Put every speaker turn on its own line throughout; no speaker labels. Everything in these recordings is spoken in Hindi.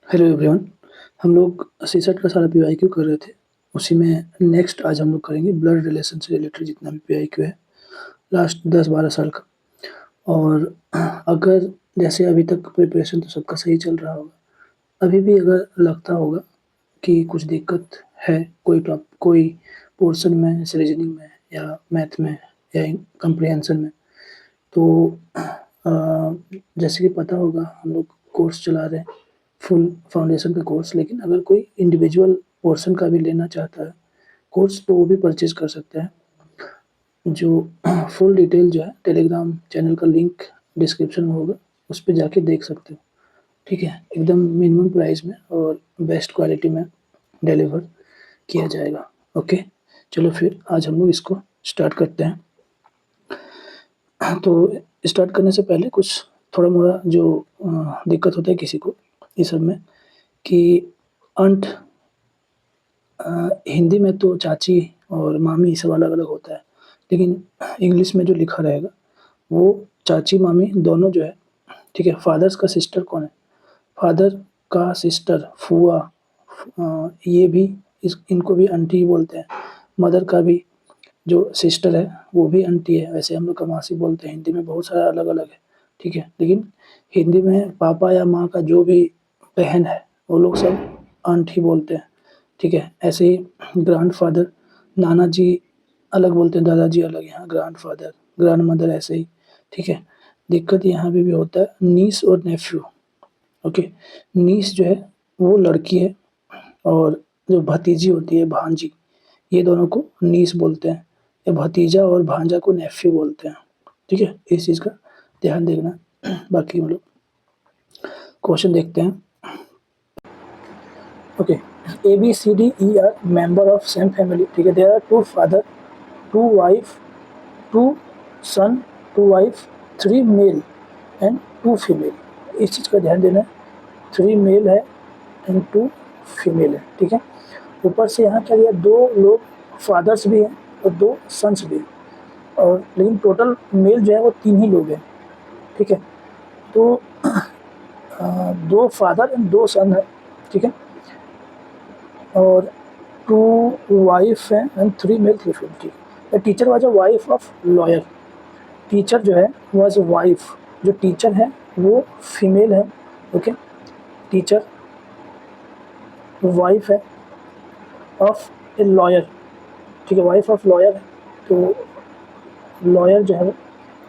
Hello everyone. हम लोग सीसेट का सारा पीवाईक्यू कर रहे थे। उसी में नेक्स्ट आज हम लोग करेंगे ब्लड रिलेशन से रिलेटेड जितना भी पीवाईक्यू है लास्ट 10-12 साल का। और अगर जैसे अभी तक प्रिपरेशन तो सबका सही चल रहा होगा, अभी भी अगर लगता होगा कि कुछ दिक्कत है कोई पोर्शन में, जैसे रीजनिंग में या मैथ में या कम्प्रिहेंशन में, तो जैसे कि पता होगा हम लोग कोर्स चला रहे हैं फुल फाउंडेशन का कोर्स। लेकिन अगर कोई इंडिविजुअल पोर्शन का भी लेना चाहता है कोर्स तो वो भी परचेज कर सकता है। जो फुल डिटेल जो है टेलीग्राम चैनल का लिंक डिस्क्रिप्शन में होगा, उस पे जाके देख सकते हो। ठीक है, एकदम मिनिमम प्राइस में और बेस्ट क्वालिटी में डिलीवर किया जाएगा। ओके, चलो फिर आज हम लोग इसको स्टार्ट करते हैं। तो स्टार्ट करने से पहले कुछ थोड़ा-मोड़ा जो दिक्कत होता है किसी को ये सब में कि अंट हिंदी में तो चाची और मामी सब अलग-अलग होता है, लेकिन इंग्लिश में जो लिखा रहेगा वो चाची मामी दोनों जो है, ठीक है। फादर्स का सिस्टर कौन है? फादर का सिस्टर फूआ, ये भी इनको भी आंटी ही बोलते हैं। मदर का भी जो सिस्टर है वो भी आंटी है। वैसे हम लोग का मासी बोलते हैं। हिंदी में बहुत सारा अलग-अलग है, ठीक है। लेकिन हिंदी में पापा या माँ का जो भी बहन है वो लोग सब आंट ही बोलते हैं, ठीक है। ऐसे ही ग्रैंडफ़ादर, नाना जी अलग बोलते हैं, दादाजी अलग, यहाँ ग्रैंडफ़ादर, ग्रैंडमदर ऐसे ही, ठीक है। दिक्कत यहाँ पे भी होता है नीस और नेफ्यू। ओके, नीस जो है वो लड़की है और जो भतीजी होती है भांजी, ये दोनों को नीस बोलते हैं। या भतीजा और भांजा को नेफ्यू बोलते हैं, ठीक है। इस चीज़ का ध्यान देखना। बाकी हम लोग क्वेश्चन देखते हैं। Okay, A B C D E are member of same family, ठीक है। There are 2 father, 2 wife, 2 son, 2 wife, 3 male and 2 female. इस चीज़ का ध्यान देना है। 3 मेल है एंड 2 फीमेल है, ठीक है। ऊपर से यहाँ क्या दिया, 2 लोग फादर्स भी हैं और 2 सन्स भी हैं, और लेकिन टोटल मेल जो है वो 3 ही लोग हैं, ठीक है। तो 2 फादर एंड 2 सन है, ठीक है। और 2 वाइफ हैं एंड 3 मेल 3 फीमेल, ठीक है। The teacher was a wife of lawyer. Teacher जो है वाज वाइफ, जो टीचर है वो फीमेल है, ओके। टीचर वाइफ है ऑफ ए लॉयर, ठीक है। वाइफ ऑफ लॉयर है तो लॉयर जो है वो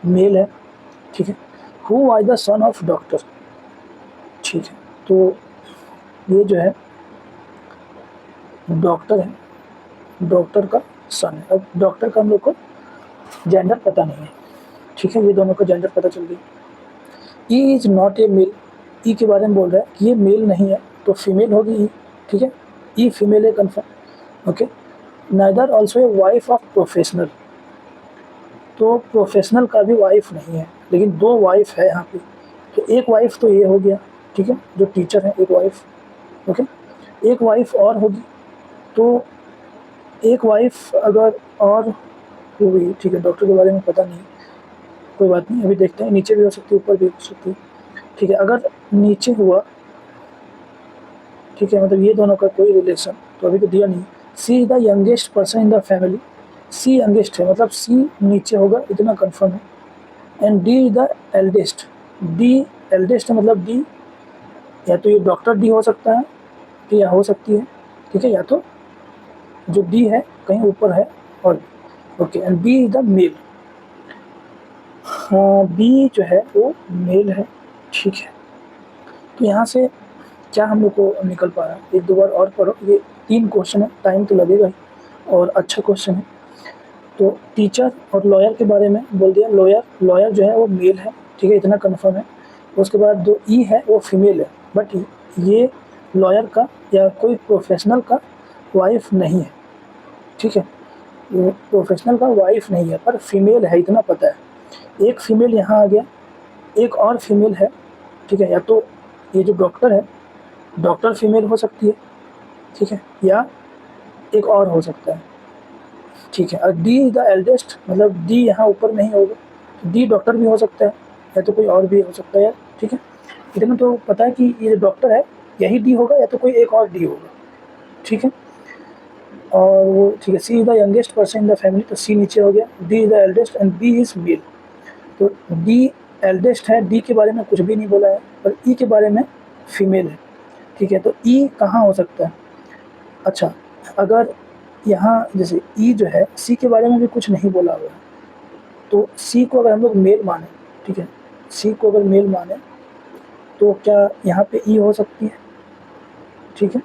मेल है, ठीक है। Who was the son of doctor, ठीक है। तो ये जो है डॉक्टर है, डॉक्टर का सन है। अब डॉक्टर का हम लोग को जेंडर पता नहीं है, ठीक है। ये दोनों का जेंडर पता चल गई। E is not a male, E के बारे में बोल रहा है कि ये मेल नहीं है तो फीमेल होगी ई, ठीक है। ई फीमेल है confirm, okay. Neither also a wife of professional, तो प्रोफेशनल का भी वाइफ नहीं है, लेकिन 2 वाइफ है यहाँ पे। तो एक वाइफ तो ये हो गया, ठीक है, जो टीचर है एक वाइफ, ओके। एक वाइफ और होगी, तो एक वाइफ अगर और हुई, ठीक है। डॉक्टर के बारे में पता नहीं, कोई बात नहीं, अभी देखते हैं। नीचे भी हो सकती है, ऊपर भी हो सकती है, ठीक है। अगर नीचे हुआ, ठीक है, मतलब ये दोनों का कोई रिलेशन तो अभी तो दिया नहीं। C is the youngest person in the family, C youngest है मतलब सी नीचे होगा, इतना कंफर्म है। And D is the eldest, D eldest है मतलब डी, या तो ये डॉक्टर डी हो सकता है या हो सकती है, ठीक है। या तो जो डी है कहीं ऊपर है और, okay. And B is the male, B जो है वो मेल है, ठीक है। तो यहाँ से क्या हम लोग को निकल पा रहा है, 1-2 बार और पढ़ो। ये 3 क्वेश्चन है, टाइम तो लगेगा ही और अच्छा क्वेश्चन है। तो टीचर और लॉयर के बारे में बोल दिया। लॉयर जो है वो मेल है, ठीक है, इतना कन्फर्म है। उसके बाद जो ई है वो फीमेल है, बट ये लॉयर का या कोई प्रोफेशनल का वाइफ नहीं है, ठीक है। ये प्रोफेशनल का वाइफ नहीं है पर फीमेल है, इतना पता है। एक फीमेल यहाँ आ गया, एक और फीमेल है, ठीक है। या तो ये जो डॉक्टर है, डॉक्टर फीमेल हो सकती है, ठीक है, या एक और हो सकता है, ठीक है। और डी इज द एल्डेस्ट मतलब डी यहाँ ऊपर नहीं होगा, तो डी डॉक्टर भी हो सकता है या तो कोई और भी हो सकता है, ठीक है। इतना तो पता है कि ये जो डॉक्टर है यही डी होगा या तो कोई एक और डी होगा, ठीक है। और वो ठीक है, C is the youngest person in the family, तो सी नीचे हो गया। D is the eldest and B is male, तो डी एल्डेस्ट है, डी के बारे में कुछ भी नहीं बोला है, और ई के बारे में फीमेल है, ठीक है। तो ई कहाँ हो सकता है? अच्छा, अगर यहाँ जैसे ई जो है, सी के बारे में भी कुछ नहीं बोला हुआ है, तो सी को अगर हम लोग मेल माने, ठीक है, सी को अगर मेल माने तो क्या यहाँ पे ई हो सकती है, ठीक है,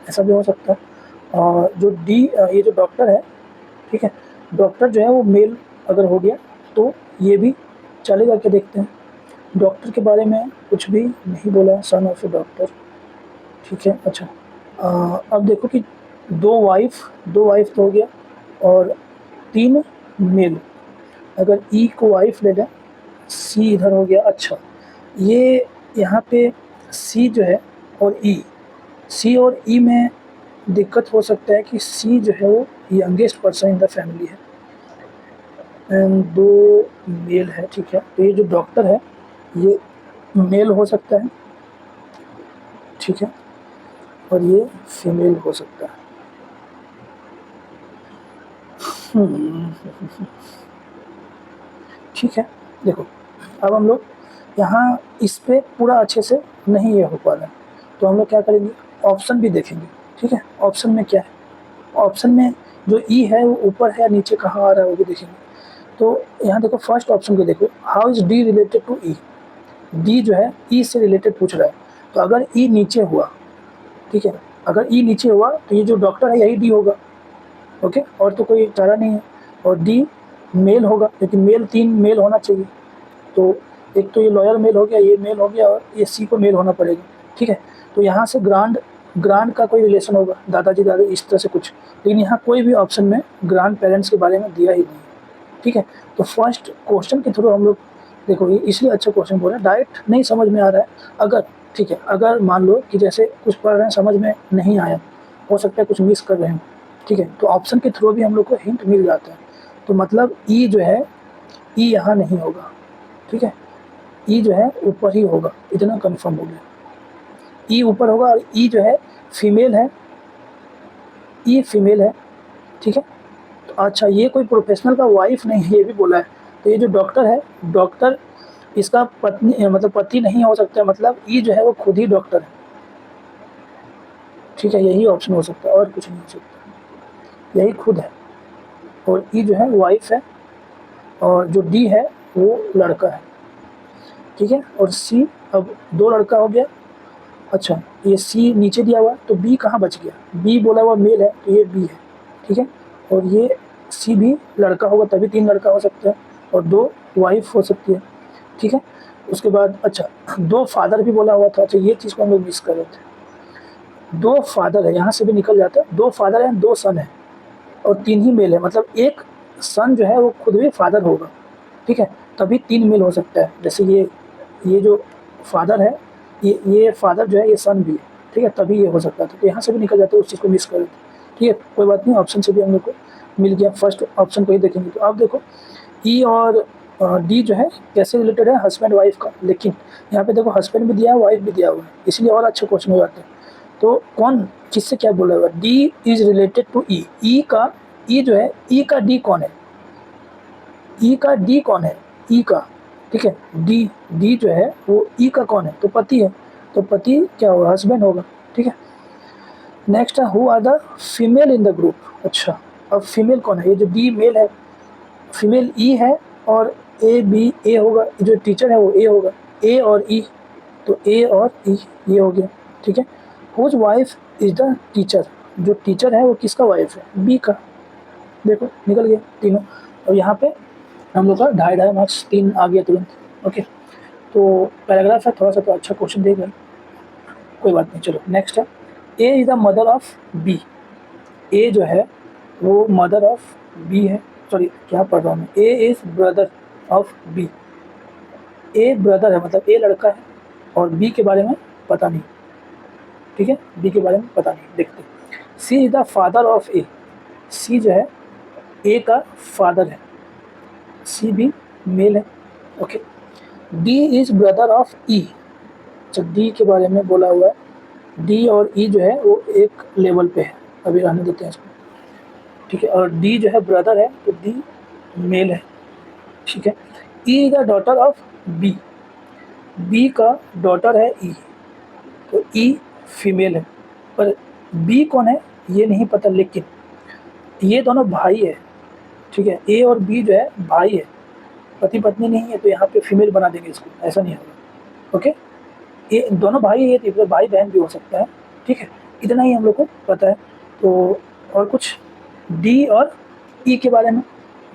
ऐसा भी हो सकता है। और जो डी ये जो डॉक्टर है, ठीक है, डॉक्टर जो है वो मेल अगर हो गया तो ये भी चलेगा क्या, देखते हैं। डॉक्टर के बारे में कुछ भी नहीं बोला, सन ऑफ ए डॉक्टर, ठीक है। अच्छा, अब देखो कि दो वाइफ तो हो गया और 3 मेल, अगर ई को वाइफ ले लें, सी इधर हो गया। अच्छा, ये यहाँ पे सी जो है और ई, सी और ई में दिक्कत हो सकता है कि सी जो है वो youngest person in the family है एंड 2 मेल है, ठीक है। तो ये जो डॉक्टर है ये मेल हो सकता है, ठीक है, और ये फीमेल हो सकता है। ठीक है, देखो अब हम लोग यहाँ इस पे पूरा अच्छे से नहीं ये हो पा रहा है, तो हम लोग क्या करेंगे, ऑप्शन भी देखेंगे, ठीक है। ऑप्शन में क्या है, ऑप्शन में जो ई है वो ऊपर है या नीचे कहाँ आ रहा है वो भी देखेंगे। तो यहाँ देखो फर्स्ट ऑप्शन को देखो, how is D related to E, D जो है ई से रिलेटेड पूछ रहा है, तो अगर ई नीचे हुआ, ठीक है, अगर ई नीचे हुआ तो ये जो डॉक्टर है यही डी होगा, ओके, और तो कोई चारा नहीं है। और डी मेल होगा, लेकिन मेल 3 मेल होना चाहिए, तो एक तो ये लॉयर मेल हो गया, ये मेल हो गया, और ये सी को मेल होना पड़ेगा, ठीक है। तो यहाँ से ग्रांड ग्रांड का कोई रिलेशन होगा, दादाजी दादी इस तरह से कुछ, लेकिन यहाँ कोई भी ऑप्शन में ग्रांड पेरेंट्स के बारे में दिया ही नहीं, ठीक है। तो फर्स्ट क्वेश्चन के थ्रू हम लोग देखो, ये इसलिए अच्छा क्वेश्चन बोल रहे हैं, डायरेक्ट नहीं समझ में आ रहा है अगर, ठीक है, अगर मान लो कि जैसे कुछ पढ़ रहे हैं समझ में नहीं आया, हो सकता है कुछ मिस कर रहे हैं, ठीक है, तो ऑप्शन के थ्रू भी हम लोग को हिंट मिल जाता है। तो मतलब ई जो है, ई यहाँ नहीं होगा, ठीक है, ई जो है ऊपर ही होगा, इतना कंफर्म हो गया, ई ऊपर होगा। और ई जो है फीमेल है, ई फीमेल है, ठीक है। तो अच्छा, ये कोई प्रोफेशनल का वाइफ नहीं है, ये भी बोला है। तो ये जो डॉक्टर है, डॉक्टर इसका पत्नी मतलब पति नहीं हो सकता, मतलब ई जो है वो खुद ही डॉक्टर है, ठीक है, यही ऑप्शन हो सकता है और कुछ नहीं हो सकता, यही खुद है। और ई जो है वाइफ है, और जो डी है वो लड़का है, ठीक है। और सी, अब 2 लड़का हो गया। अच्छा, ये सी नीचे दिया हुआ, तो बी कहाँ बच गया, बी बोला हुआ मेल है, तो ये बी है, ठीक है। और ये सी भी लड़का होगा, तभी 3 लड़का हो सकता है, और 2 वाइफ हो सकती है, ठीक है। उसके बाद अच्छा, 2 फादर भी बोला हुआ था, अच्छा ये चीज़ को हम लोग मिस कर रहे थे। 2 फादर है, यहाँ से भी निकल जाता है, 2 फादर हैं, 2 सन है, और 3 ही मेल है, मतलब एक सन जो है वो खुद भी फादर होगा, ठीक है, तभी 3 मेल हो सकता है। जैसे ये जो फादर है, ये फादर जो है ये सन भी है, ठीक है, तभी ये हो सकता था। तो यहाँ से भी निकल जाते, उस चीज़ को मिस कर देते, ठीक है, कोई बात नहीं, ऑप्शन से भी हम लोग को मिल गया, फर्स्ट ऑप्शन को ही देखेंगे। तो अब देखो ई और डी जो है कैसे रिलेटेड है, हस्बैंड वाइफ का, लेकिन यहाँ पे देखो हस्बैंड भी दिया है, वाइफ भी दिया हुआ है, इसलिए और अच्छा क्वेश्चन हो जाता है। तो कौन किससे क्या बोला हुआ, डी इज रिलेटेड टू ई, ई का, ई जो है, ई का डी कौन है, ई का डी कौन है, ई का, ठीक है, डी डी जो है वो ई का कौन है, तो पति है, तो पति क्या होगा, हस्बैंड होगा, ठीक है। नेक्स्ट है, who are the female in the group. अच्छा, अब फीमेल कौन है, ये जो डी मेल है, फीमेल ई है, और ए बी ए होगा, जो टीचर है वो ए होगा, ए और ई, तो ए और ई ये हो गया, ठीक है। Whose wife is the teacher, जो टीचर है वो किसका वाइफ है, बी का, देखो निकल गया तीनों। और यहाँ पे हम लोग का 2.5 मार्क्स 3 आ गया तुरंत, ओके। तो पैराग्राफ है थोड़ा सा, तो अच्छा क्वेश्चन देगा, कोई बात नहीं। चलो नेक्स्ट है, A is the mother of B, A जो है वो मदर ऑफ बी है, सॉरी क्या पढ़ रहा हूँ मैं, A is brother of B, A brother है, मतलब ए लड़का है, और बी के बारे में पता नहीं, ठीक है, बी के बारे में पता नहीं, देखते। सी इज़ द फादर ऑफ ए, सी जो है ए का फादर है, सी भी मेल है, okay. D is brother of E, अच्छा डी के बारे में बोला हुआ है, डी और ई जो है वो एक लेवल पे है, अभी रहने देते हैं इसको, ठीक है। और डी जो है ब्रदर है, तो डी मेल है, ठीक है। E is the daughter of B, B का डॉटर है ई, तो ई फीमेल है। पर बी कौन है ये नहीं पता, लेकिन ये दोनों भाई है, ठीक है। ए और बी जो है भाई है, पति पत्नी नहीं है, तो यहाँ पे फीमेल बना देंगे इसको, ऐसा नहीं होगा, ओके। ये दोनों भाई है, तो भाई बहन भी हो सकता है, ठीक है। इतना ही हम लोग को पता है। तो और कुछ डी और ई के बारे में,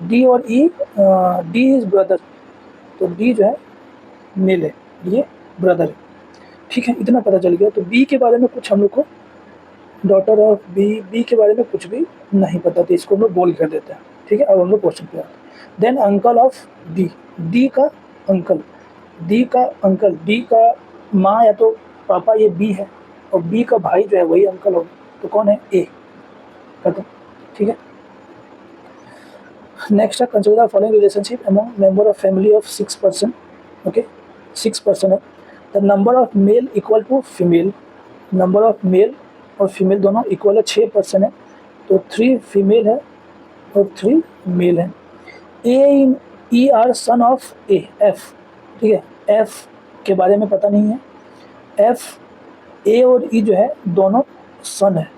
डी और ई, डी इज ब्रदर, तो डी जो है मेल है, ये ब्रदर है, ठीक है। इतना पता चल गया। तो बी के बारे में कुछ हम लोग को, डॉटर ऑफ बी, बी के बारे में कुछ भी नहीं पता, तो इसको हम लोग बोल कर देते हैं, ठीक है। अब हम लोग क्वेश्चन पे आते हैं। Then uncle of D, D का अंकल, डी का अंकल, डी का माँ या तो पापा, ये बी है, और बी का भाई जो है वही अंकल होगा, तो कौन है, ए, खत्म, ठीक है। नेक्स्ट है consider the following relationship among member of family of 6 person, okay, 6 person है। The number of male equal to female, number of male और फीमेल दोनों इक्वल है, 6 पर्सन है, तो 3 फीमेल है और 3 मेल है। A E are son of A, F, ठीक है। एफ के बारे में पता नहीं है, एफ, ए और ई जो है दोनों सन है,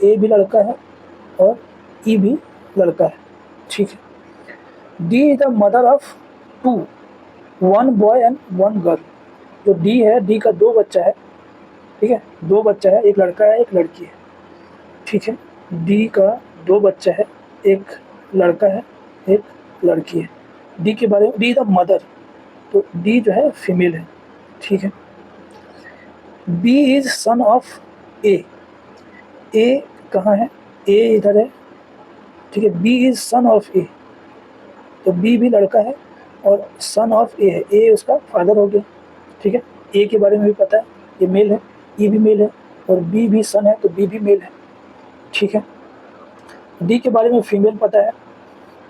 ए भी लड़का है और ई भी लड़का है, ठीक है। D is the mother of 2, 1 boy and 1 girl, जो डी है, डी का 2 बच्चा है, ठीक है, 2 बच्चा है, एक लड़का है एक लड़की है, ठीक है। डी का 2 बच्चा है, एक लड़का है एक लड़की है। डी के बारे में, डी द मदर, तो डी जो है फीमेल है, ठीक है। B is son of A, ए कहाँ है, ए इधर है, ठीक है। बी इज सन ऑफ ए, तो बी भी लड़का है और सन ऑफ ए है, ए उसका फादर हो गया, ठीक है। ए के बारे में भी पता है, ये मेल है, ई भी मेल है, और बी भी सन है, तो बी भी मेल है, ठीक है। डी के बारे में फीमेल पता है,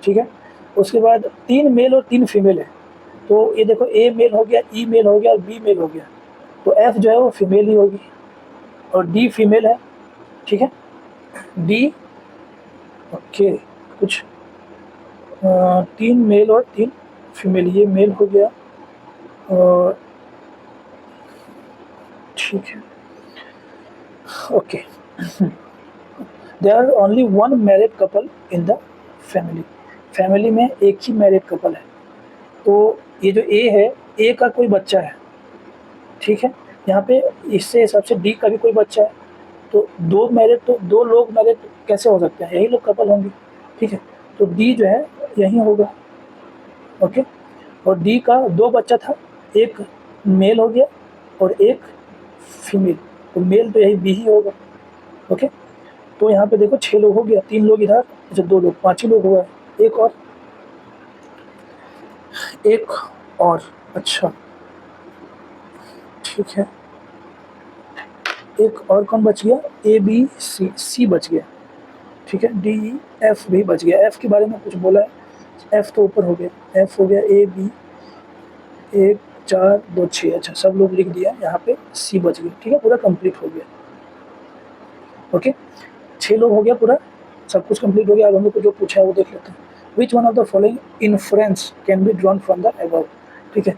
ठीक है। उसके बाद 3 मेल और 3 फीमेल है, तो ये देखो, ए मेल हो गया, ई मेल हो गया और बी मेल हो गया, तो एफ जो है वो फीमेल ही होगी, और डी फीमेल है, ठीक है। डी, ओके, कुछ 3 मेल और 3 फीमेल, ये मेल हो गया, और ठीक है, okay. There are only 1 married couple in the family, family में एक ही मैरिड कपल है, तो ये जो ए है, ए का कोई बच्चा है, ठीक है। यहाँ पे इससे हिसाब से डी का भी कोई बच्चा है, तो 2 मैरिड, तो 2 लोग मैरिड कैसे हो सकते हैं, यही लोग कपल होंगे, ठीक है। तो डी जो है यही होगा, ओके। और डी का 2 बच्चा था, एक मेल हो गया और एक फीमेल, तो मेल तो यही बी ही होगा, ओके। तो यहाँ पे देखो 6 लोग हो गया, 3 लोग इधर, अच्छा 2 लोग, 5 ही लोग हुआ है, एक और, अच्छा, ठीक है। एक और कौन बच गया, ए बी सी, सी बच गया, ठीक है। डी ई एफ भी बच गया, एफ के बारे में कुछ बोला है, एफ तो ऊपर हो गया, एफ हो गया, ए बी, 1 4 2 6, अच्छा सब लोग लिख दिया, यहाँ पे सी बच गया, ठीक है, पूरा कंप्लीट हो गया, ओके। 6 लोग हो गया, पूरा सब कुछ कंप्लीट हो गया। अब हम लोग को जो पूछा है वो देख लेते हैं। Which one of the following inference can be drawn from the above, ठीक है,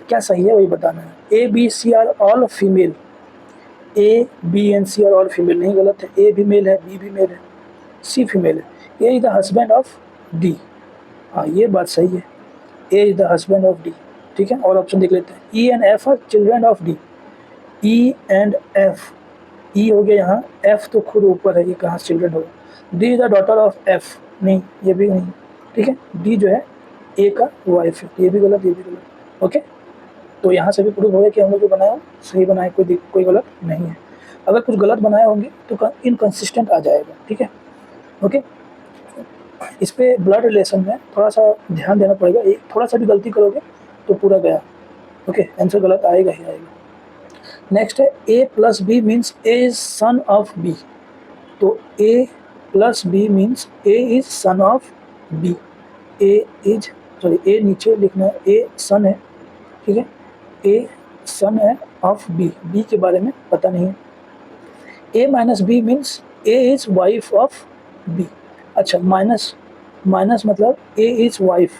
क्या सही है वही बताना है। A B C are all female, A B and C are all female, नहीं गलत है, ए भी मेल है, बी भी मेल है, सी फीमेल है। A is the husband of D, हाँ ये बात सही है, A is the husband of D, ठीक है। और ऑप्शन देख लेते हैं। E and F are children of D, E and F, E हो गया यहाँ, एफ तो खुद ऊपर है, ये कहाँ चिल्ड्रन होगा। D is the daughter of F, नहीं ये भी नहीं, ठीक है। डी जो है ए का वाइफ है, ये भी गलत, ये भी गलत, ओके। तो यहाँ से भी प्रूव हो गया कि हम लोग जो बनाया सही बनाए, कोई गलत नहीं है। अगर कुछ गलत बनाए होंगे तो इनकन्सिस्टेंट आ जाएगा, ठीक है, ओके। इस पे ब्लड रिलेशन में थोड़ा सा ध्यान देना पड़ेगा, एक थोड़ा सा भी गलती करोगे तो पूरा गया, ओके, आंसर गलत आएगा ही आएगा। नेक्स्ट है A plus B means A is son of B, तो A plus B means A is son of B, A is, sorry A नीचे लिखना है, ए सन है, ठीक है, ए सन है ऑफ बी, बी के बारे में पता नहीं है। A minus B means A is wife of B. अच्छा, माइनस माइनस मतलब A is wife,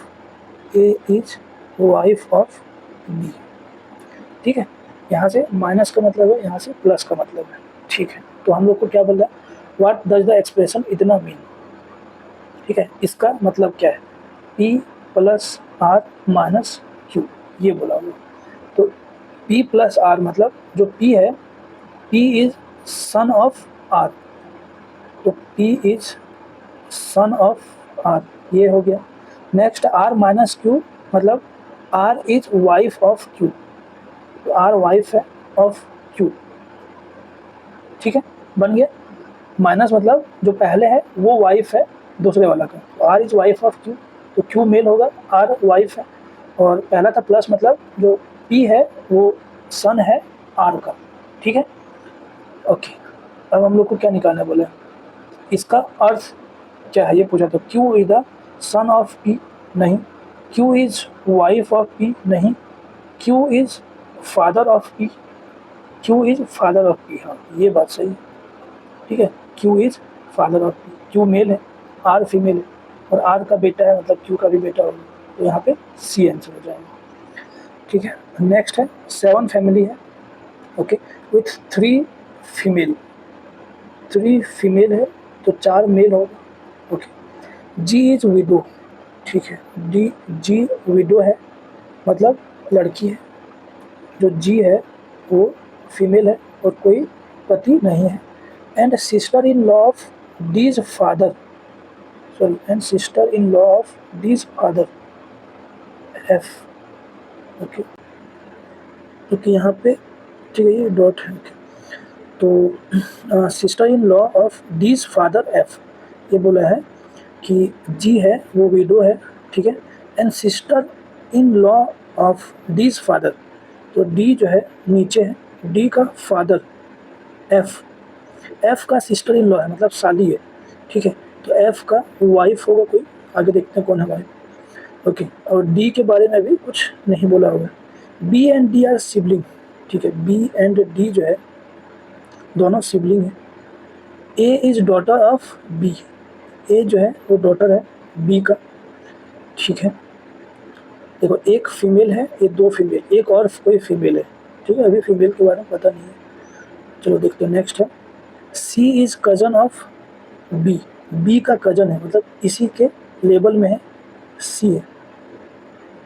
A is wife of B. ठीक है, यहाँ से माइनस का मतलब है, यहाँ से प्लस का मतलब है। ठीक है, तो हम लोग को क्या बोल रहा है, व्हाट डज द एक्सप्रेशन इतना मीन। ठीक है, इसका मतलब क्या है, P plus R minus Q, ये बोला हुआ। तो P प्लस आर मतलब जो P है, P is son of R, तो P is son of R, ये हो गया। नेक्स्ट R माइनस क्यू मतलब R is wife of Q, तो R वाइफ है ऑफ क्यू। ठीक है, बन गया। माइनस मतलब जो पहले है वो वाइफ है दूसरे वाला का, तो R is wife of Q, तो क्यू मेल होगा, R वाइफ है। और पहला था प्लस मतलब जो P है वो सन है R का। ठीक है, ओके। अब हम लोग को क्या निकालना बोले, इसका अर्थ क्या है ये पूछा, तो Q is the son of P नहीं, Q is wife of P नहीं, Q is father of P, Q is father of P, हाँ ये बात सही है। ठीक है, Q is father of P, Q male है, आर फीमेल है, और आर का बेटा है मतलब क्यू का भी बेटा होगा, तो यहाँ पे सी आंसर हो जाएगा। ठीक है, नेक्स्ट है 7 फैमिली है, ओके, विथ 3 फीमेल, 3 फीमेल है तो 4 मेल होगा। ओके, जी इज विडो, ठीक है, जी विडो है मतलब लड़की है, जो जी है वो फीमेल है और कोई पति नहीं है। And sister in law of D's father, sorry, and sister in law of D's father F. Okay, क्योंकि यहाँ पे ठीक है ये डॉट है। okay. तो sister in law of D's father F, ये बोला है कि जी है वो विडो है, ठीक है, and sister in law of D's father, तो डी जो है नीचे है, डी का फादर एफ, एफ का सिस्टर इन लॉ है मतलब साली है। ठीक है, तो एफ का वाइफ होगा कोई, आगे देखते हैं कौन है वाइफ। ओके, और डी के बारे में भी कुछ नहीं बोला हुआ है। B and D are sibling, ठीक है, बी एंड डी जो है दोनों सिबलिंग है। A is daughter of B, A जो है वो डॉटर है बी का। ठीक है, देखो एक फीमेल है, ये 2 फीमेल, एक और कोई फीमेल है। ठीक है, अभी फीमेल के बारे में पता नहीं है, चलो देखते हैं। नेक्स्ट है C is cousin of B, B का कजन है मतलब इसी के लेवल में है, सी है।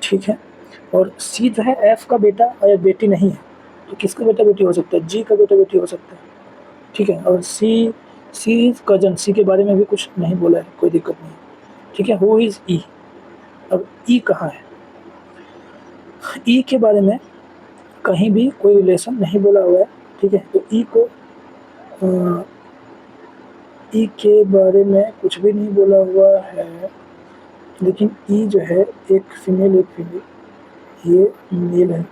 ठीक है, और सी जो है एफ का बेटा और बेटी नहीं है, तो किसका बेटा बेटी हो सकता है, जी का बेटा बेटी हो सकता है। ठीक है, और सी इज कजन, सी के बारे में भी कुछ नहीं बोला है, कोई दिक्कत नहीं है। ठीक है, हु इज ई, अब ई कहाँ है, ई के बारे में कहीं भी कोई रिलेशन नहीं बोला हुआ है। ठीक है, तो ई को ई के बारे में कुछ भी नहीं बोला हुआ है, लेकिन ई जो है एक फीमेल ये मेल है।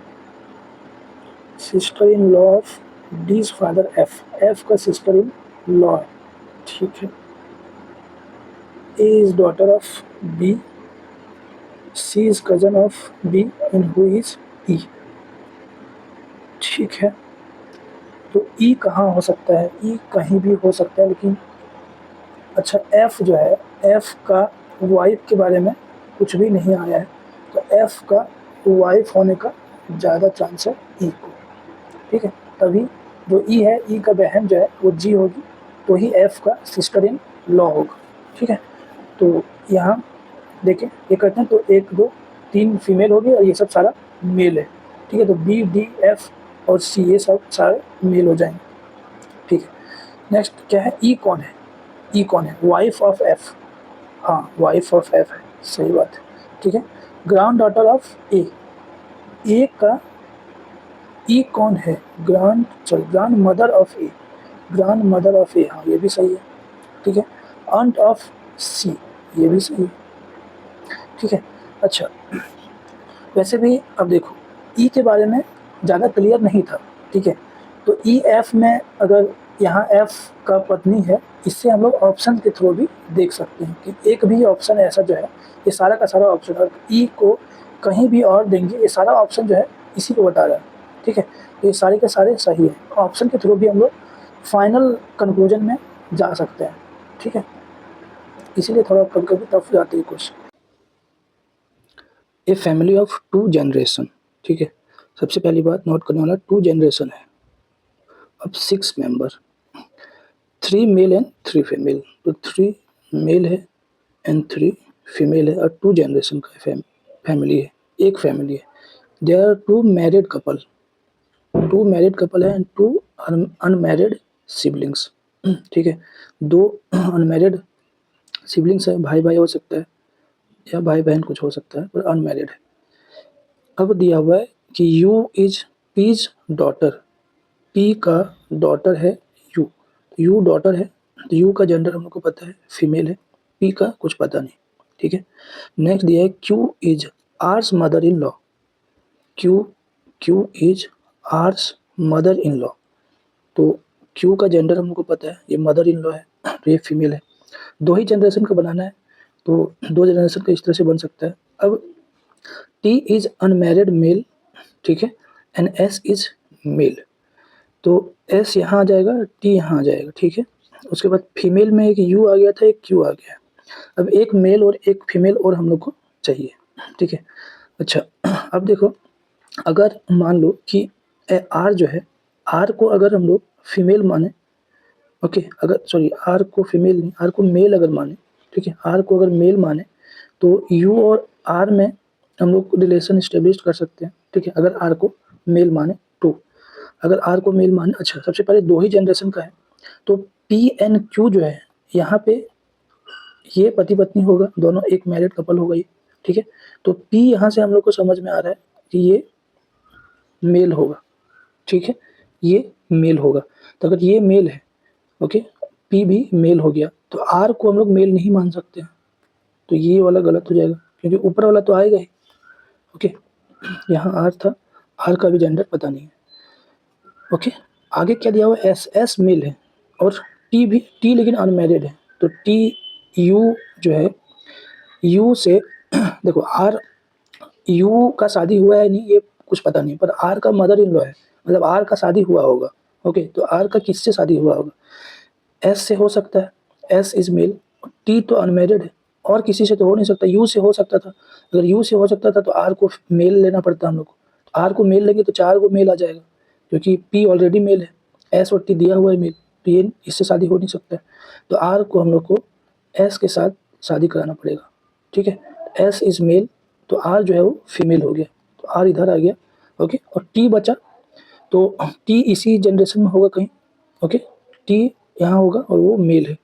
Sister in law of D's father F, F का सिस्टर इन लॉ है। ठीक है, A is daughter of B, C is cousin of B and who is E. ठीक है, तो ई कहाँ हो सकता है, ई कहीं भी हो सकता है, लेकिन अच्छा एफ जो है, एफ का वाइफ के बारे में कुछ भी नहीं आया है, तो एफ का वाइफ होने का ज़्यादा चांस है ई को। ठीक है, तभी जो ई है, ई का बहन जो है वो जी होगी, तो ही एफ का सिस्टर इन लॉ होगा। ठीक है, तो यहाँ देखें ये करते हैं, तो 1 2 3 फीमेल होगी और ये सब सारा मेल है। ठीक है, तो बी डी एफ और सी ये सब सारे मेल हो जाएंगे। ठीक है, नेक्स्ट क्या है, ई कौन है, ई कौन है, वाइफ ऑफ एफ, हाँ वाइफ ऑफ एफ है, सही बात है। ठीक है, granddaughter of A, A का ई कौन है, grandmother of A, grandmother of A, हाँ ये भी सही है। ठीक है, आंट ऑफ सी, ये भी सही है। ठीक है, अच्छा वैसे भी अब देखो ई के बारे में ज़्यादा क्लियर नहीं था। ठीक है, तो ई एफ में अगर यहाँ एफ का पत्नी है, इससे हम लोग ऑप्शन के थ्रू भी देख सकते हैं कि एक भी ऑप्शन ऐसा जो है, ये सारा का सारा ऑप्शन, और ई को कहीं भी और देंगे, ये सारा ऑप्शन जो है इसी को बता रहा है। ठीक ठीक है। तो ये सारे के सारे सही है। ऑप्शन के थ्रू भी हम लोग फाइनल कंक्लूजन में जा सकते हैं, ठीक है। इसीलिए थोड़ा कभी-कभी टफ जाती है question. A family of 2 generation, ठीक है। सबसे पहली बात नोट करने वाला 2 जनरेशन है। अब 6 मेंबर, 3 मेल एंड 3 फीमेल, तो 3 मेल है एंड 3 फीमेल है और 2 जनरेशन का फैमिली है, एक फैमिली है। There are 2 married couple, 2 married couple है एंड 2 अनमैरिड सिबलिंग्स, ठीक है। 2 अनमैरिड सिबलिंग्स है, भाई-भाई हो सकता है या भाई-बहन कुछ हो सकता है, पर अनमैरिड है। अब दिया हुआ है कि U is P's daughter, P का डॉटर है यू, यू डॉटर है, तो यू का जेंडर हम लोग को पता है फीमेल है, पी का कुछ पता नहीं, ठीक है। नेक्स्ट दिया है Q is R's mother in law, Q Q is R's mother in law, तो क्यू का जेंडर हम लोग को पता है, ये मदर इन लॉ है, तो ये फीमेल है। 2 ही जनरेशन का बनाना है, तो 2 जनरेशन का इस तरह से बन सकता है। अब टी इज़ अनमैरिड मेल, ठीक है, एंड एस इज़ मेल, तो एस यहाँ आ जाएगा, टी यहाँ आ जाएगा, ठीक है। उसके बाद फीमेल में एक यू आ गया था, एक क्यू आ गया। अब एक मेल और एक फीमेल और हम लोग को चाहिए, ठीक है। अच्छा, अब देखो, अगर मान लो कि आर जो है, आर को अगर हम लोग फीमेल माने, ओके, अगर सॉरी आर को फीमेल नहीं, आर को मेल अगर माने, ठीक है, आर को अगर मेल माने, तो यू और आर में हम लोग रिलेशन इस्टेब्लिश कर सकते हैं, ठीक है, अगर आर को मेल माने तो। अगर आर को मेल माने, अच्छा सबसे पहले 2 ही जनरेशन का है, तो पी एंड क्यू जो है, यहाँ पे ये पति-पत्नी होगा, दोनों एक मैरिड कपल होगा ये, ठीक है। तो पी यहाँ से हम लोग को समझ में आ रहा है कि ये मेल होगा, ठीक है, ये मेल होगा। तो अगर ये मेल है, ओके, पी भी मेल हो गया, तो आर को हम लोग मेल नहीं मान सकते हैं, तो ये वाला गलत हो जाएगा, क्योंकि ऊपर वाला तो आएगा ही, ओके। यहाँ आर था, आर का भी जेंडर पता नहीं है, ओके। आगे क्या दिया हुआ है, एस, एस मेल है और टी भी, टी लेकिन अनमैरिड है, तो टी यू जो है, यू से देखो आर, यू का शादी हुआ है नहीं ये कुछ पता नहीं, पर आर का मदर इन लॉ है, मतलब आर का शादी हुआ होगा, ओके। तो आर का किससे शादी हुआ होगा, एस से हो सकता है, एस इज मेल, टी तो अनमैरिड है और किसी से तो हो नहीं सकता, यू से हो सकता था। अगर यू से हो सकता था तो आर को मेल लेना पड़ता हम लोग को, तो आर को मेल लेंगे तो 4 को मेल आ जाएगा, क्योंकि पी ऑलरेडी मेल है, एस और टी दिया हुआ है मेल, तो ये इससे शादी हो नहीं सकता है, तो आर को हम लोग को एस के साथ शादी कराना पड़ेगा, ठीक है। एस इज मेल, तो आर जो है वो फीमेल हो गया, तो आर इधर आ गया, ओके। और टी बचा, तो टी इसी जनरेशन में होगा कहीं, ओके, टी यहाँ होगा और वो मेल है,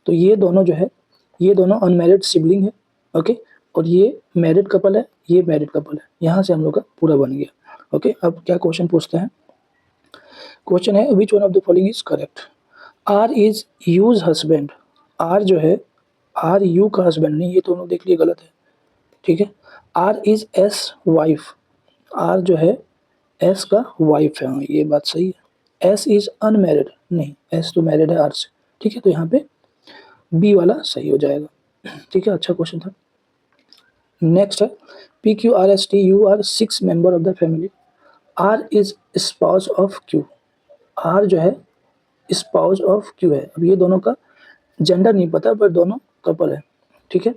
तो ये दोनों जो है, ये दोनों अनमैरिड सिबलिंग है, ओके। और ये मैरिड कपल है, ये मैरिड कपल है, यहाँ से हम लोग का पूरा बन गया, ओके। अब क्या क्वेश्चन पूछते हैं, क्वेश्चन है which one of the following is correct, R is U's husband, R जो है, आर यू का हस्बैंड नहीं, ये दोनों देख लिए गलत है, ठीक है। R is S wife, R जो है एस का वाइफ है, हाँ ये बात सही है। एस इज अनमैरिड, नहीं एस तो मैरिड है आर से, ठीक है, तो यहाँ पे बी वाला सही हो जाएगा, ठीक है। अच्छा क्वेश्चन था। नेक्स्ट है P Q R S T U are 6 member of the family, R is spouse of Q, R जो है स्पाउस ऑफ क्यू है, अब ये दोनों का जेंडर नहीं पता पर दोनों कपल है, ठीक है।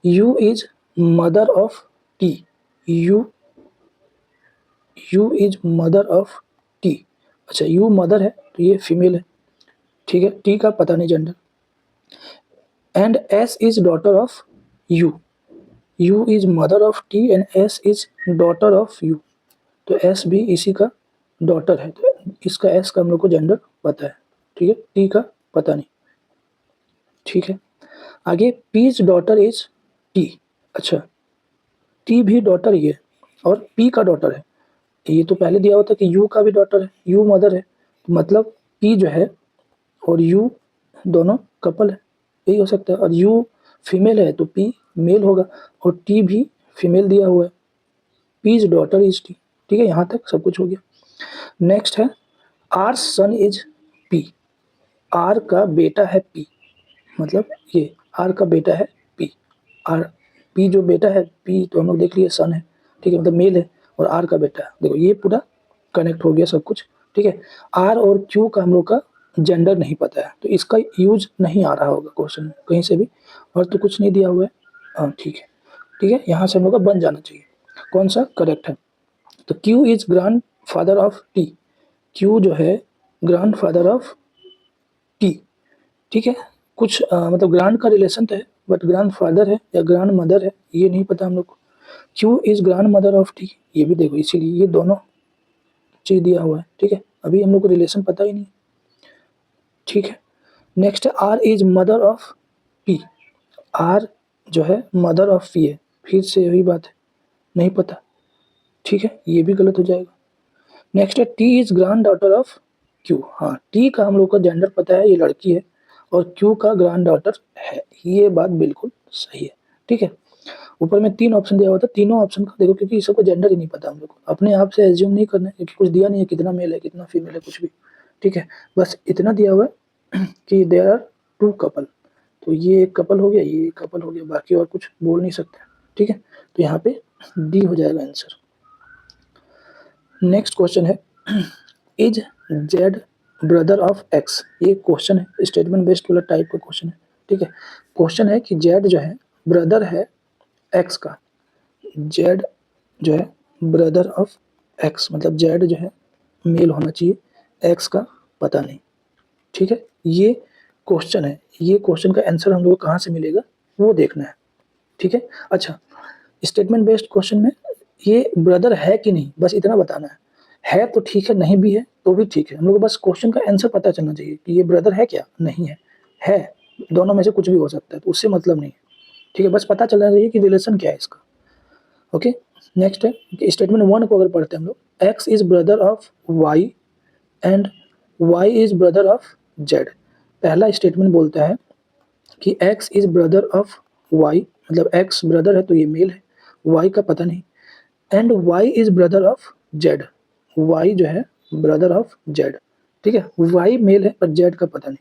You is mother of T, you you is mother of T, अच्छा यू मदर है तो ये फीमेल है, ठीक है, टी का पता नहीं gender. And S is daughter of you, you is mother of T and S is daughter of you, तो एस भी इसी का डॉटर है, तो इसका एस का हम लोग को जेंडर पता है, ठीक है, टी का पता नहीं, ठीक है। आगे पीज डॉटर इज टी, अच्छा टी भी डॉटर ही है और पी का डॉटर है, ये तो पहले दिया हुआ था कि यू का भी डॉटर है, यू मदर है, तो मतलब पी जो है और यू दोनों कपल है, यही हो सकता है। और यू फीमेल है तो पी मेल होगा और टी भी फीमेल दिया हुआ है, P is daughter is T, ठीक है, यहाँ तक सब कुछ हो गया। नेक्स्ट है R son is P, R का बेटा है पी, मतलब ये आर का बेटा है पी, आर पी जो बेटा है, पी तो हम लोग देख लिए सन है, ठीक है, मतलब मेल है और आर का बेटा है, देखो ये पूरा कनेक्ट हो गया सब कुछ, ठीक है। आर और क्यू का हम लोग का जेंडर नहीं पता है, तो इसका यूज नहीं आ रहा होगा क्वेश्चन में कहीं से भी, और तो कुछ नहीं दिया हुआ है। हाँ ठीक है, ठीक है, यहाँ से हम लोग का बन जाना चाहिए। कौन सा करेक्ट है? तो Q is grand father of T. Q जो है ग्रैंड फादर ऑफ टी, ठीक है। कुछ मतलब ग्रैंड का रिलेशन तो है, बट ग्रैंड फादर है या ग्रैंड मदर है ये नहीं पता हम लोग को। Q is grand mother of T, ये भी देखो, इसीलिए ये दोनों चीज दिया हुआ है, ठीक है। अभी हम लोग को रिलेशन पता ही नहीं, ठीक है। Next R is mother of P. R जो है मदर ऑफ पी है, फिर से वही बात है, नहीं पता, ठीक है, ये भी गलत हो जाएगा। नेक्स्ट है T is grand daughter of Q. हाँ, टी का हम लोग को जेंडर पता है, ये लड़की है, और क्यू का ग्रैंड डॉटर है, ये बात बिल्कुल सही है, ठीक है। ऊपर में 3 ऑप्शन दिया हुआ था, तीनों ऑप्शन का देखो, क्योंकि सबको जेंडर ही नहीं पता हम लोग को, अपने आप से एज्यूम नहीं करना है, क्योंकि कुछ दिया नहीं है कितना मेल है कितना फीमेल है कुछ भी, ठीक है। बस इतना दिया हुआ है कि देयर आर 2 कपल, तो ये एक कपल हो गया, ये एक कपल हो गया, बाकी और कुछ बोल नहीं सकते, ठीक है। तो यहाँ पे डी हो जाएगा आंसर। नेक्स्ट क्वेश्चन है is Z brother of x. ये क्वेश्चन है, स्टेटमेंट बेस्ड वाला टाइप का क्वेश्चन है, ठीक है। क्वेश्चन है कि जेड जो है ब्रदर है एक्स का, जेड जो है ब्रदर ऑफ एक्स, मतलब जेड जो है मेल होना चाहिए, एक्स का पता नहीं, ठीक है। ये क्वेश्चन है, ये क्वेश्चन का आंसर हम लोग को कहाँ से मिलेगा वो देखना है, ठीक है। अच्छा, स्टेटमेंट बेस्ड क्वेश्चन में ये ब्रदर है कि नहीं, बस इतना बताना है तो ठीक है, नहीं भी है तो भी ठीक है, हम लोग को बस क्वेश्चन का आंसर पता चलना चाहिए कि ये ब्रदर है क्या, नहीं है दोनों में से कुछ भी हो सकता है, तो उससे मतलब नहीं है, ठीक है। बस पता चलना चाहिए कि रिलेशन क्या है इसका, ओके। नेक्स्ट है स्टेटमेंट 1 को अगर पढ़ते हैं हम लोग, X is brother of Y and Y is brother of Z. पहला स्टेटमेंट बोलता है कि X is brother of Y, मतलब एक्स ब्रदर है तो ये मेल है, वाई का पता नहीं, and Y is brother of Z, Y जो है ब्रदर ऑफ जेड, ठीक है। वाई मेल है पर जेड का पता नहीं,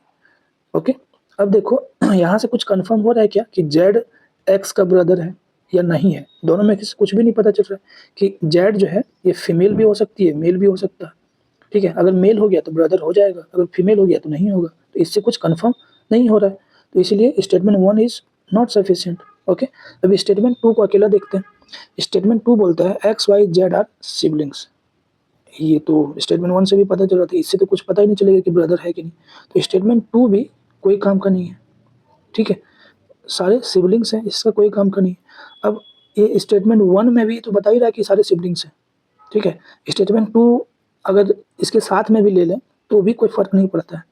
ओके। अब देखो यहाँ से कुछ कंफर्म हो रहा है क्या कि जेड एक्स का ब्रदर है या नहीं है, दोनों में से कुछ भी नहीं पता चल रहा है कि जेड जो है ये फीमेल भी हो सकती है मेल भी हो सकता है, ठीक है। अगर मेल हो गया तो ब्रदर हो जाएगा, अगर फीमेल हो गया तो नहीं होगा, तो इससे कुछ कंफर्म नहीं हो रहा है, तो इसीलिए statement 1 is not sufficient, okay. अभी स्टेटमेंट 2 को अकेला देखते हैं। स्टेटमेंट 2 बोलता है X Y Z are siblings, ये तो स्टेटमेंट 1 से भी पता चल रहा था, इससे तो कुछ पता ही नहीं चलेगा कि ब्रदर है कि नहीं, तो स्टेटमेंट 2 भी कोई काम का नहीं है, ठीक है। सारे सिबलिंग्स हैं, इसका कोई काम का नहीं है। अब ये स्टेटमेंट 1 में भी तो बता ही रहा है कि सारे सिबलिंग्स हैं, ठीक है। स्टेटमेंट 2 अगर इसके साथ में भी ले लें तो भी कोई फर्क नहीं पड़ता है,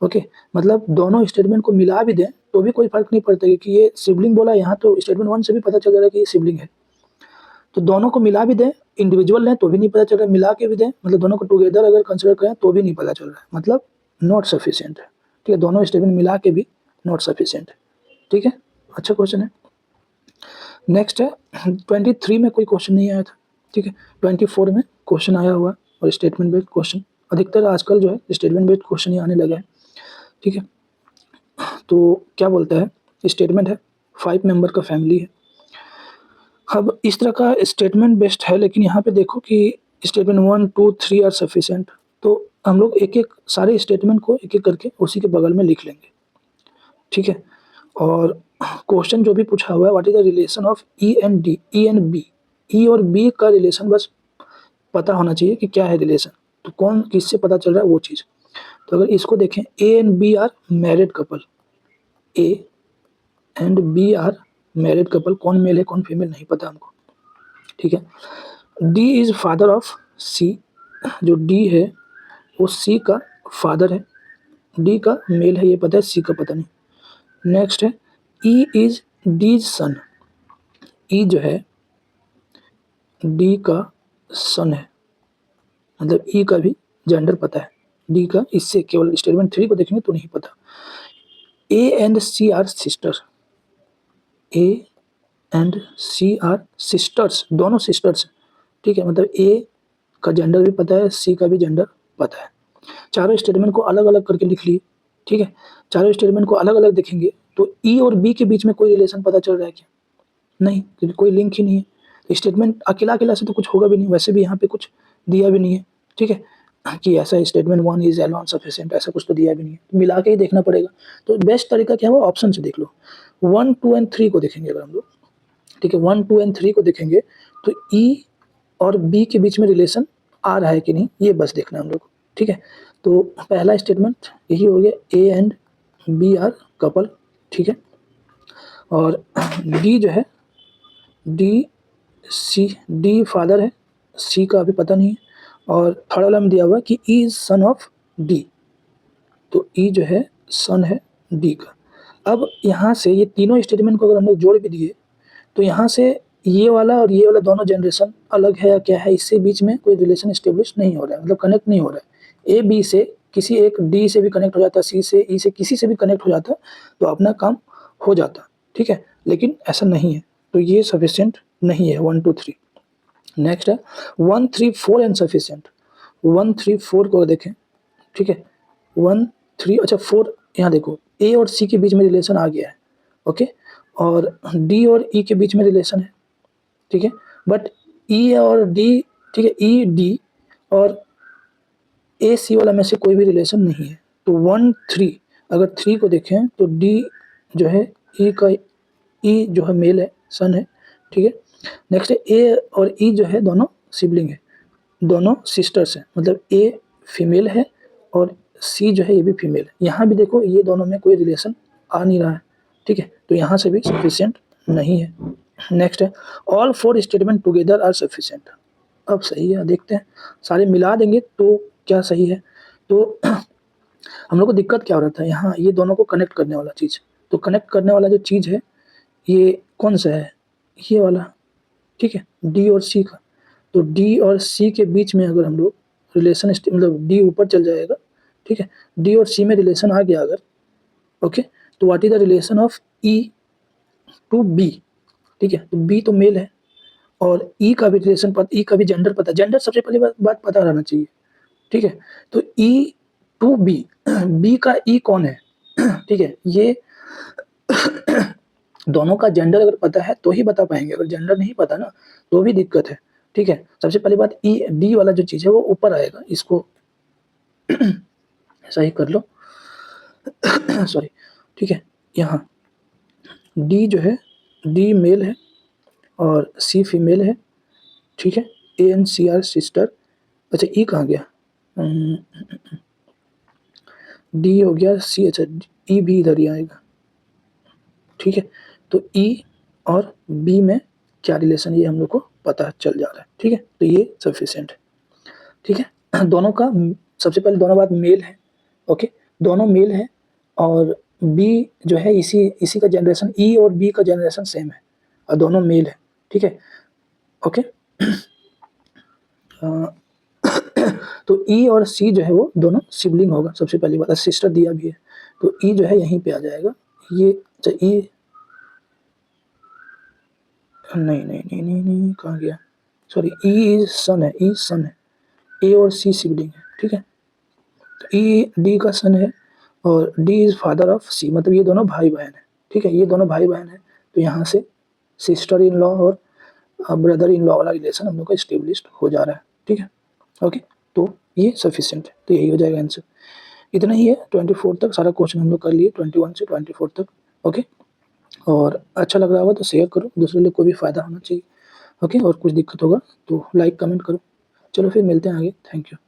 ओके। मतलब दोनों स्टेटमेंट को मिला भी दें तो भी कोई फर्क नहीं पड़ता है कि ये सिबलिंग बोला, यहाँ तो स्टेटमेंट 1 से भी पता चल रहा है कि ये सिबलिंग है, तो दोनों को मिला भी दें, इंडिविजुअल लें तो भी नहीं पता चल रहा है, मिला के भी दें मतलब दोनों को टुगेदर अगर कंसिडर करें तो भी नहीं पता चल रहा है, मतलब नॉट सफिशिएंट है, ठीक है। दोनों स्टेटमेंट मिला के भी नॉट सफिशिएंट है, ठीक है। अच्छा क्वेश्चन है। नेक्स्ट है 23 में कोई क्वेश्चन नहीं आया था, ठीक है, 24 में क्वेश्चन आया हुआ और स्टेटमेंट बेस्ड क्वेश्चन, अधिकतर आजकल जो है स्टेटमेंट बेस्ड क्वेश्चन ही आने लगा है, ठीक है। तो क्या बोलता है, स्टेटमेंट है 5 मेंबर का फैमिली है। अब इस तरह का स्टेटमेंट बेस्ड है, लेकिन यहाँ पे देखो कि स्टेटमेंट 1 2 3 आर सफिशिएंट, तो हम लोग एक एक सारे स्टेटमेंट को एक एक करके उसी के बगल में लिख लेंगे, ठीक है। और क्वेश्चन जो भी पूछा हुआ है, what is the relation of E and D, E and B, E और बी का रिलेशन बस पता होना चाहिए कि क्या है रिलेशन, तो कौन किससे पता चल रहा है वो चीज़। तो अगर इसको देखें, A and B are married couple, A and B are married couple, कौन मेल है कौन फीमेल नहीं पता हमको, ठीक है। D is father of C, जो डी है वो सी का फादर है, डी का मेल है ये पता है, सी का पता नहीं। नेक्स्ट है ई इज डीज सन, ई जो है डी का सन है, मतलब ई का भी जेंडर पता है, डी का, इससे केवल स्टेटमेंट 3 को देखेंगे तो नहीं पता। A and C are sister, A and C are sisters, दोनों सिस्टर्स, ठीक है। मतलब ए का जेंडर भी पता है, सी का भी जेंडर पता है। चारों स्टेटमेंट को अलग अलग करके लिख लिए, ठीक है। चारों स्टेटमेंट को अलग अलग देखेंगे तो ई और बी के बीच में कोई रिलेशन पता चल रहा है क्या, नहीं, क्योंकि कोई लिंक ही नहीं है। तो स्टेटमेंट अकेला अकेला से तो कुछ होगा भी नहीं, वैसे भी यहाँ पे कुछ दिया भी नहीं है, ठीक है, कि ऐसा स्टेटमेंट 1 इज़ एलोन सफिशिएंट, ऐसा कुछ तो दिया भी नहीं है, तो मिला के ही देखना पड़ेगा। तो बेस्ट तरीका क्या है, वो ऑप्शन से देख लो। 1, 2 एंड 3 को देखेंगे अगर हम लोग, ठीक है, 1, 2 एंड 3 को देखेंगे तो ई और बी के बीच में रिलेशन आ रहा है कि नहीं, ये बस देखना है हम लोग को, ठीक है। तो पहला स्टेटमेंट यही हो गया, A and B are couple, ठीक है। और डी जो है, डी सी, डी फादर है, सी का अभी पता नहीं है। और थर्ड वाला में दिया हुआ है कि E is son of D, तो ई जो है सन है डी का। अब यहाँ से ये तीनों स्टेटमेंट को अगर हम लोग जोड़ भी दिए तो यहाँ से ये वाला और ये वाला दोनों जनरेशन अलग है या क्या है, इससे बीच में कोई रिलेशन इस्टेब्लिश नहीं हो रहा है, मतलब कनेक्ट नहीं हो रहा है। ए बी से किसी एक डी से भी कनेक्ट हो जाता, सी से, ई से, किसी से भी कनेक्ट हो जाता तो अपना काम हो जाता, ठीक है। लेकिन ऐसा नहीं है, तो ये सफिशिएंट नहीं है 1, 2, 3। नेक्स्ट है 1, 3, 4 एंड सफिशिएंट। 1, 3, 4 को देखें, ठीक है। 1, 3, अच्छा 4, यहाँ देखो ए और सी के बीच में रिलेशन आ गया है, ओके। और डी और ई के बीच में रिलेशन है, ठीक है। बट ई और डी, ठीक है, ई डी और ए सी वाला में से कोई भी रिलेशन नहीं है। तो 1, 3, अगर 3 को देखें तो डी जो है ई का, ई जो है मेल है, सन है, ठीक है। नेक्स्ट है ए और ई जो है दोनों सिबलिंग है, दोनों सिस्टर्स हैं, मतलब ए फीमेल है और सी जो है ये भी फीमेल है। यहाँ भी देखो ये दोनों में कोई रिलेशन आ नहीं रहा है, ठीक है, तो यहाँ से भी सफिशिएंट नहीं है। नेक्स्ट है all 4 statement together are sufficient. अब सही है, देखते हैं सारे मिला देंगे तो क्या सही है। तो हम लोग को दिक्कत क्या हो रहा था यहाँ, ये दोनों को कनेक्ट करने वाला चीज़, तो कनेक्ट करने वाला जो चीज़ है ये कौन सा है, ये वाला, ठीक है, डी और सी का। तो डी और सी के बीच में अगर हम लोग रिलेशन, मतलब डी ऊपर चल जाएगा, ठीक है, डी और सी में रिलेशन आ गया अगर, ओके, तो what is the relation of E to B, ठीक है। तो बी तो मेल है और ई का भी रिलेशन पता, ई का भी जेंडर पता, जेंडर सबसे पहली बात पता रहना चाहिए, ठीक है। तो ई टू बी, बी का ई कौन है, ठीक है, ये दोनों का जेंडर अगर पता है तो ही बता पाएंगे, अगर जेंडर नहीं पता ना तो भी दिक्कत है, ठीक है। सबसे पहली बात ई डी वाला जो चीज़ है वो ऊपर आएगा, इसको ऐसा ही कर लो सॉरी, ठीक है। यहाँ डी जो है, डी मेल है और सी फीमेल है, ठीक है। A and C are sister. अच्छा ई कहाँ गया, डी हो गया सी, अच्छा ई भी इधर ही आएगा, ठीक है। तो ई और बी में क्या रिलेशन ये हम लोग को पता चल जा रहा है, ठीक है, तो ये सफिशिएंट है, ठीक है। दोनों का, सबसे पहले दोनों बात मेल है, ओके, दोनों मेल है और बी जो है इसी इसी का जनरेशन, ई और बी का जनरेशन सेम है और दोनों मेल है, ठीक है, ओके। तो ई और सी जो है वो दोनों सिबलिंग होगा, सबसे पहली बात, सिस्टर दिया भी है, तो ई जो है यहीं पे आ जाएगा, ये अच्छा ई, नहीं नहीं नहीं नहीं नहीं कहाँ गया, सॉरी, ई इज सन है, ई सन है, ए और सी सिबलिंग है, ठीक है। तो ई डी का सन है और डी इज फादर ऑफ सी, मतलब ये दोनों भाई बहन है, ठीक है, ये दोनों भाई बहन है। तो यहाँ से सिस्टर इन लॉ और ब्रदर इन लॉ वाला रिलेशन हम लोग का स्टेब्लिश्ड हो जा रहा है, ठीक है, ओके। तो ये सफिशिएंट है, तो यही हो जाएगा आंसर। इतना ही है, 24 तक सारा क्वेश्चन हम लोग कर लिए, 21 से 24 तक, ओके। और अच्छा लग रहा होगा तो शेयर करो, दूसरे लोग को भी फ़ायदा होना चाहिए, ओके। और कुछ दिक्कत होगा तो लाइक कमेंट करो। चलो फिर मिलते हैं आगे, थैंक यू।